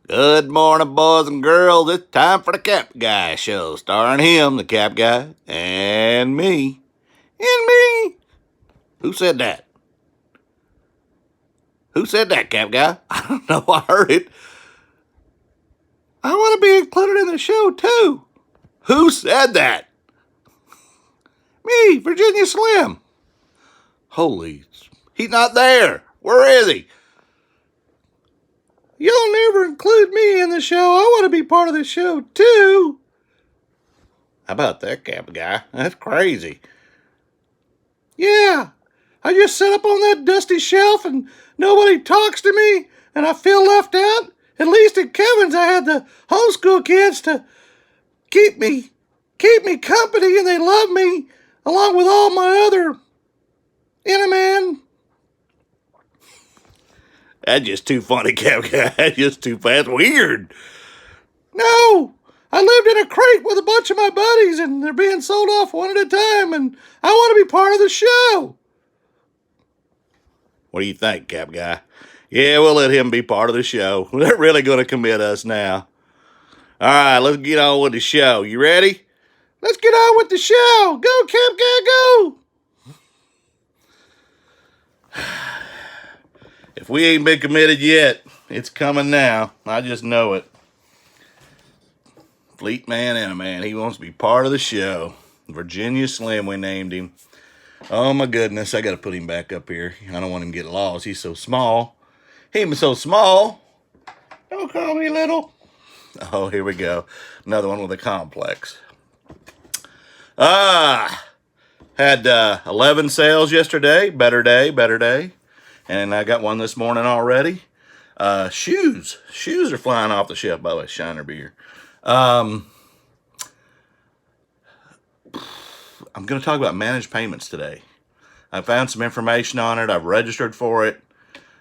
Good morning, boys and girls. It's time for the Cap Guy show, starring him, the Cap Guy, and me. And me. Who said that? Who said that, Cap Guy? I don't know. I heard it. I want to be included in the show, too. Who said that? Me, Virginia Slim. Holy, he's not there. Where is he? You'll never include me in the show. I want to be part of the show, too. How about that, Cap Guy? That's crazy. Yeah, I just sit up on that dusty shelf and nobody talks to me and I feel left out. At least at Kevin's I had the homeschool kids to keep me company, and they love me along with all my other man. That's just too funny, Cap Guy. That's just too fast. Weird. No, I lived in a crate with a bunch of my buddies, and they're being sold off one at a time, and I want to be part of the show. What do you think, Cap Guy? Yeah, we'll let him be part of the show. They're really going to commit us now. All right, let's get on with the show. You ready? Let's get on with the show. Go, Cap Guy, go. If we ain't been committed yet, it's coming now. I just know it. Fleet Man and a man. He wants to be part of the show. Virginia Slim, we named him. Oh my goodness, I got to put him back up here. I don't want him to get lost. He's so small. He's so small. Don't call me little. Oh, here we go. Another one with a complex. Had 11 sales yesterday. Better day. And I got one this morning already. Shoes are flying off the shelf, by the way. Shiner beer. I'm going to talk about managed payments today. I found some information on it. I've registered for it.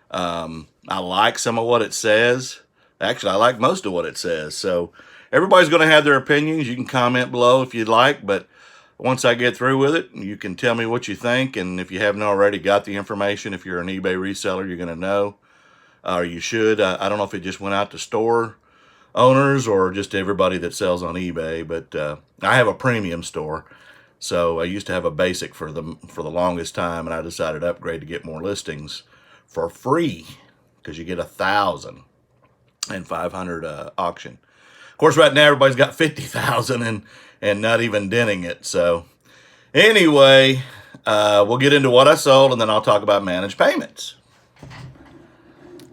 I like some of what it says. Actually, I like most of what it says. So everybody's going to have their opinions. You can comment below if you'd like, but once I get through with it, you can tell me what you think. And if you haven't already got the information, if you're an eBay reseller, you're going to know, or you should. I don't know if it just went out to store owners or just everybody that sells on eBay, but I have a premium store. So I used to have a basic for the longest time, and I decided to upgrade to get more listings for free because you get 1,000 and 500 auction. Of course, right now everybody's got 50,000 and not even denting it. So anyway, we'll get into what I sold, and then I'll talk about managed payments.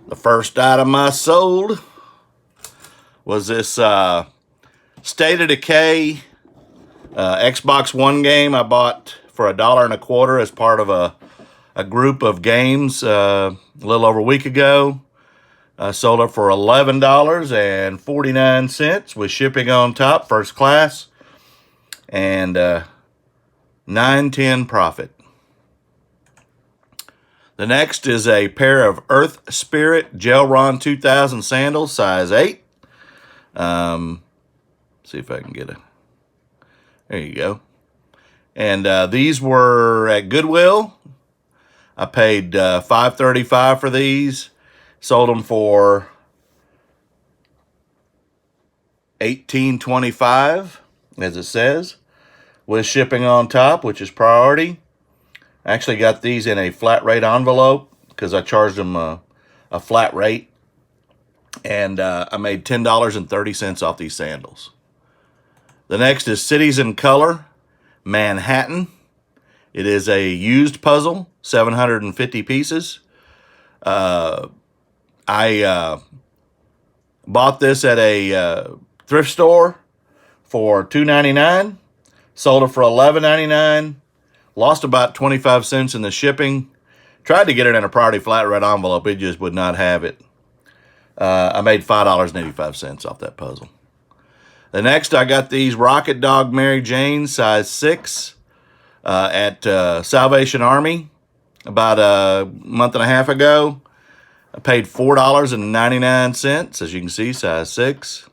The first item I sold was this State of Decay Xbox One game I bought for $1.25 as part of a group of games a little over a week ago. I sold it for $11.49 with shipping on top, first class, and $9.10 profit. The next is a pair of Earth Spirit Gelron 2000 sandals, size 8. See if I can get a... There you go. And these were at Goodwill. I paid $5.35 for these. Sold them for $18.25, as it says, with shipping on top, which is priority. I actually got these in a flat rate envelope because I charged them a flat rate. And I made $10.30 off these sandals. The next is Cities in Color, Manhattan. It is a used puzzle, 750 pieces. I bought this at a thrift store for $2.99. Sold it for $11.99. Lost about 25 cents in the shipping. Tried to get it in a priority flat rate envelope. It just would not have it. I made $5.85 off that puzzle. The next, I got these Rocket Dog Mary Jane, size 6, at Salvation Army about a month and a half ago. I paid $4.99, as you can see, size 6.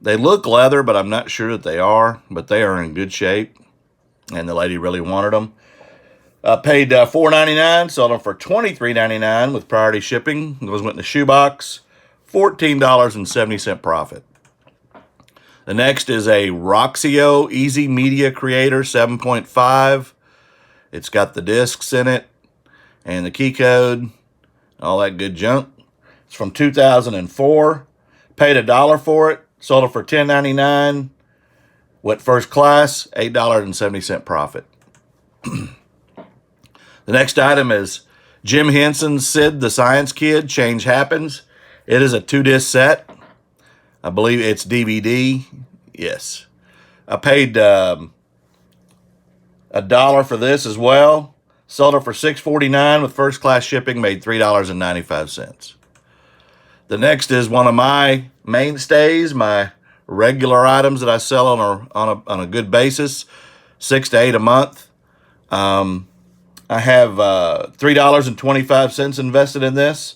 They look leather, but I'm not sure that they are, but they are in good shape, and the lady really wanted them. I paid $4.99, sold them for $23.99 with priority shipping. Those went in the shoebox $14.70 profit. The next is a Roxio Easy Media Creator 7.5. It's got the discs in it and the key code, all that good junk. It's from 2004. Paid $1 for it. Sold it for $10.99. Went first class, $8.70 profit. The next item is Jim Henson's Sid the Science Kid, Change Happens. It is a 2-disc set. I believe it's DVD. Yes. I paid $1 for this as well. Sold it for $6.49 with first class shipping, made $3.95. The next is one of my mainstays, my regular items that I sell on a good basis, 6 to 8 a month. I have $3.25 invested in this.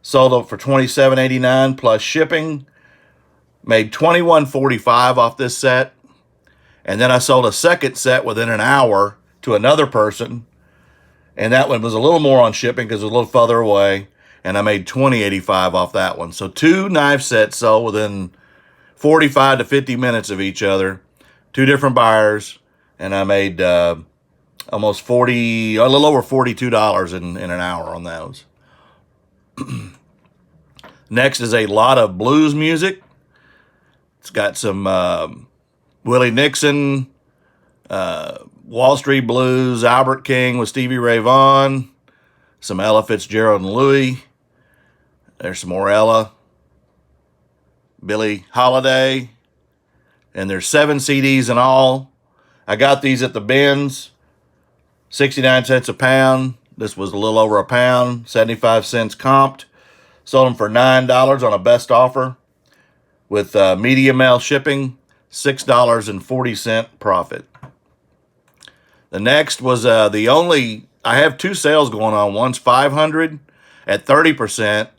Sold it for $27.89 plus shipping. Made $21.45 off this set. And then I sold a second set within an hour to another person. And that one was a little more on shipping because it was a little further away. And I made $20.85 off that one. So 2 knife sets sold within 45 to 50 minutes of each other. 2 different buyers. And I made a little over $42 in an hour on those. Next is a lot of blues music. It's got some Willie Nixon, Wall Street Blues, Albert King with Stevie Ray Vaughan, some Ella Fitzgerald and Louie. There's some more Ella, Billie Holiday, and there's 7 CDs in all. I got these at the bins, 69 cents a pound. This was a little over a pound, 75 cents comped. Sold them for $9 on a best offer with media mail shipping, $6.40 profit. The next was I have 2 sales going on. One's $500 at 30%.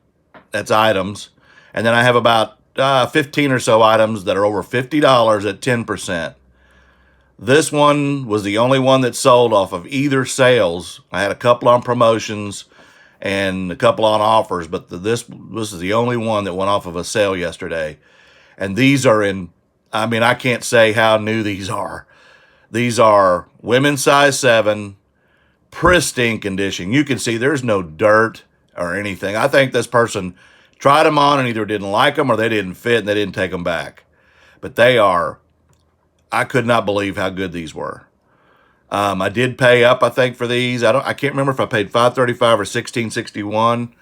That's items. And then I have about 15 or so items that are over $50 at 10%. This one was the only one that sold off of either sales. I had a couple on promotions and a couple on offers, but this is the only one that went off of a sale yesterday. And these are I can't say how new these are. These are women's size 7, pristine condition. You can see there's no dirt or anything. I think this person tried them on and either didn't like them or they didn't fit and they didn't take them back. But I could not believe how good these were. I did pay up, I think, for these. I can't remember if I paid $5.35 or $16.61,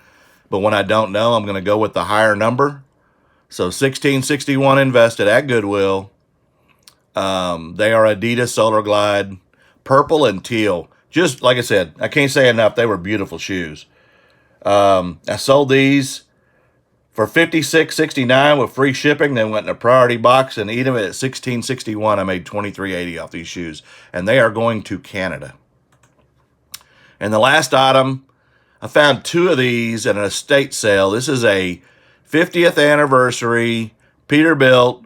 but when I don't know, I'm going to go with the higher number. So $16.61 invested at Goodwill. They are Adidas Solar Glide, purple and teal. Just like I said, I can't say enough. They were beautiful shoes. I sold these for $56.69 with free shipping. They went in a priority box, and even at $16.61, I made $23.80 off these shoes. And they are going to Canada. And the last item, I found 2 of these at an estate sale. This is a 50th anniversary Peterbilt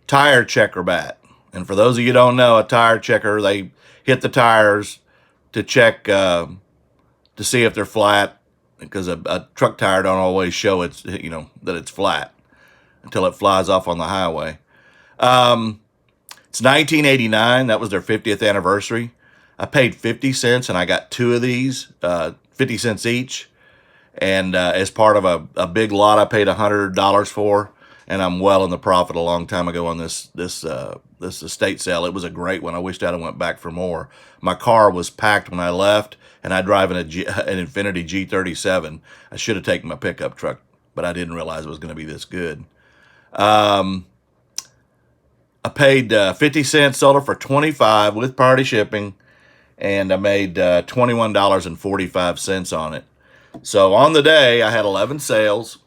tire checker bat. And for those of you who don't know, a tire checker, they hit the tires to check to see if they're flat, because a truck tire don't always show that it's flat until it flies off on the highway. It's 1989. That was their 50th anniversary. I paid 50 cents and I got 2 of these, 50 cents each. And as part of a big lot I paid $100 for, and I'm well in the profit a long time ago on this estate sale. It was a great one. I wished I'd have went back for more. My car was packed when I left, and I drive an Infiniti G37. I should have taken my pickup truck, but I didn't realize it was going to be this good. I paid 50 cents, sold it for $25 with party shipping, and I made $21.45 on it. So on the day, I had 11 sales,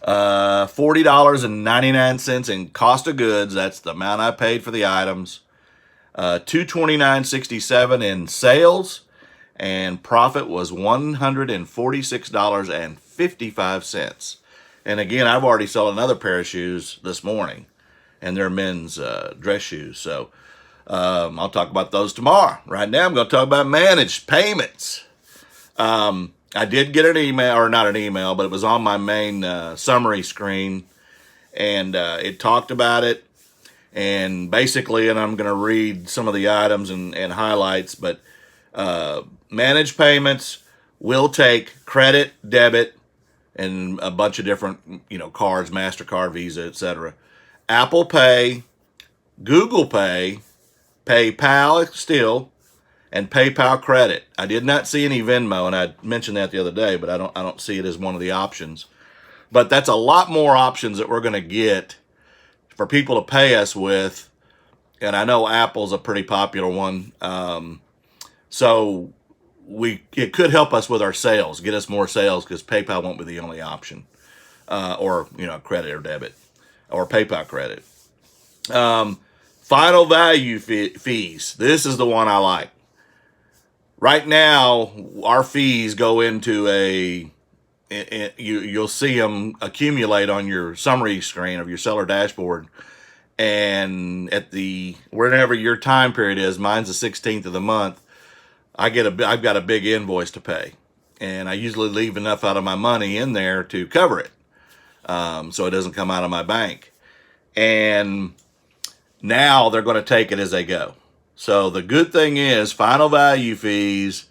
$40.99 in cost of goods. That's the amount I paid for the items. $229.67 in sales, and profit was $146.55. And again, I've already sold another pair of shoes this morning, and they're men's dress shoes. So I'll talk about those tomorrow. Right now, I'm going to talk about managed payments. I did get an email, or not an email, but it was on my main summary screen, and it talked about it. And basically, and I'm going to read some of the items and highlights, but managed payments will take credit, debit, and a bunch of different, cards, MasterCard, Visa, etc. Apple Pay, Google Pay, PayPal still, and PayPal credit. I did not see any Venmo, and I mentioned that the other day, but I don't see it as one of the options. But that's a lot more options that we're going to get for people to pay us with. And I know Apple's a pretty popular one. So it could help us with our sales, get us more sales, because PayPal won't be the only option, or credit or debit, or PayPal credit. Final value fees. This is the one I like. Right now, our fees go into you'll see them accumulate on your summary screen of your seller dashboard. And whenever your time period is, mine's the 16th of the month, I've got a big invoice to pay. And I usually leave enough out of my money in there to cover it. So it doesn't come out of my bank. And now they're going to take it as they go. So the good thing is final value fees.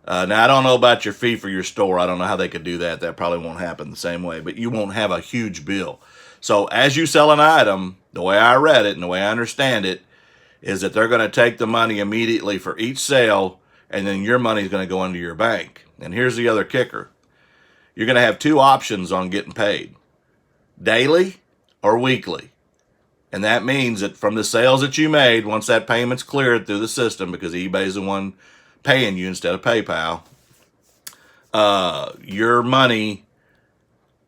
Now, I don't know about your fee for your store. I don't know how they could do that. That probably won't happen the same way, but you won't have a huge bill. So as you sell an item, the way I read it and the way I understand it is that they're going to take the money immediately for each sale, and then your money is going to go into your bank. And here's the other kicker. You're going to have two options on getting paid: daily or weekly. And that means that from the sales that you made, once that payment's cleared through the system, because eBay's the one paying you instead of PayPal, your money,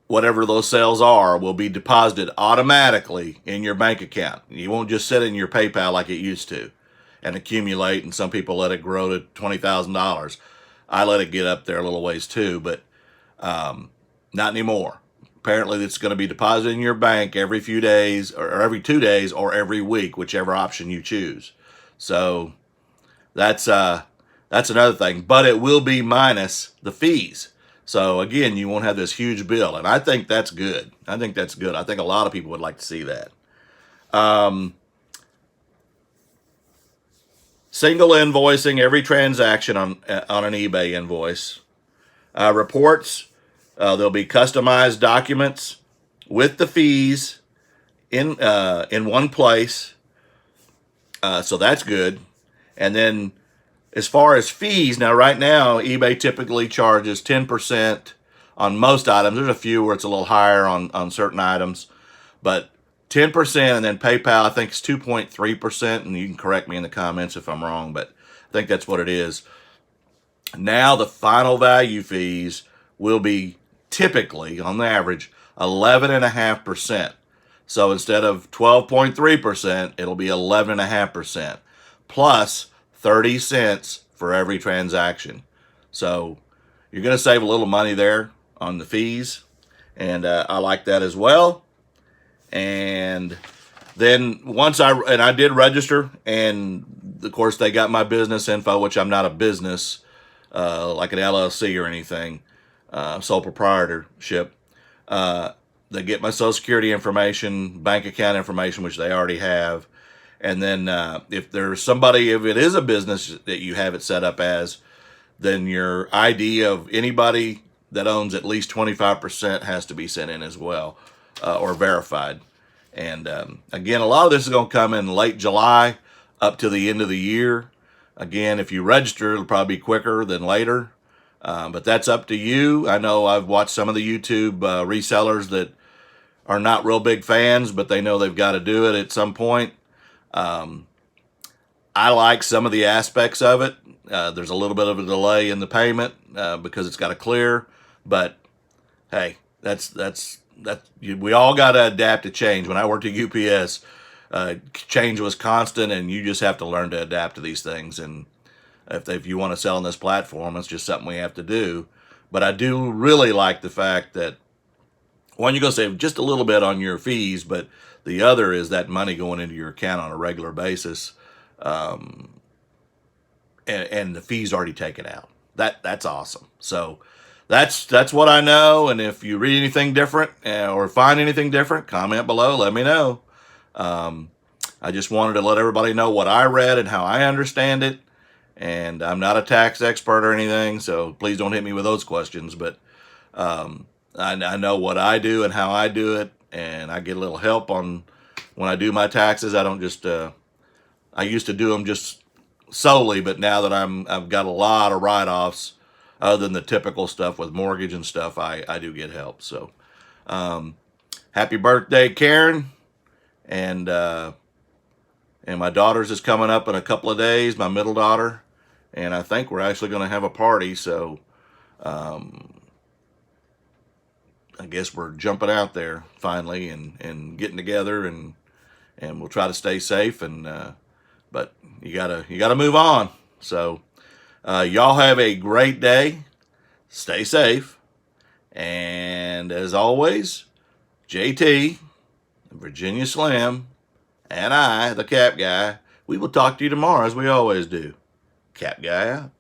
whatever those sales are, will be deposited automatically in your bank account. You won't just sit in your PayPal like it used to and accumulate, and some people let it grow to $20,000. I let it get up there a little ways too, but not anymore. Apparently, it's going to be deposited in your bank every few days, or every 2 days, or every week, whichever option you choose. So that's another thing. But it will be minus the fees. So again, you won't have this huge bill, and I think that's good. I think a lot of people would like to see that. Single invoicing every transaction on an eBay invoice. Reports. There'll be customized documents with the fees in one place. So that's good. And then as far as fees, now right now eBay typically charges 10% on most items. There's a few where it's a little higher on certain items, but 10%, and then PayPal I think is 2.3%, and you can correct me in the comments if I'm wrong, but I think that's what it is. Now the final value fees will be typically, on the average, 11.5%. So instead of 12.3%, it'll be 11.5%, plus 30 cents for every transaction. So you're going to save a little money there on the fees, and I like that as well. And then I did register, and of course they got my business info, which I'm not a business like an LLC or anything, sole proprietorship. They get my Social Security information, bank account information, which they already have. And then if it is a business that you have it set up as, then your ID of anybody that owns at least 25% has to be sent in as well, or verified. And again, a lot of this is going to come in late July up to the end of the year. Again, if you register, it'll probably be quicker than later. But that's up to you. I know I've watched some of the YouTube resellers that are not real big fans, but they know they've got to do it at some point. I like some of the aspects of it. There's a little bit of a delay in the payment because it's got to clear. But hey, we all got to adapt to change. When I worked at UPS, change was constant, and you just have to learn to adapt to these things. And if you want to sell on this platform, it's just something we have to do. But I do really like the fact that, one, you're going to save just a little bit on your fees, but the other is that money going into your account on a regular basis, and the fees already taken out. That's awesome. So that's what I know. And if you read anything different or find anything different, comment below. Let me know. Um, I just wanted to let everybody know what I read and how I understand it. And I'm not a tax expert or anything, so please don't hit me with those questions. But um, I know what I do and how I do it, and I get a little help on when I do my taxes. I don't just I used to do them just solely, but now that I've got a lot of write-offs, other than the typical stuff with mortgage and stuff, I do get help. So um, happy birthday, Karen, and my daughter's is coming up in a couple of days, my middle daughter, and I think we're actually going to have a party. So um, I guess we're jumping out there finally and getting together, and we'll try to stay safe. And but you gotta move on. So y'all have a great day. Stay safe, and as always, JT, Virginia Slim, and I, the Cap Guy, we will talk to you tomorrow as we always do. Cap Guy out.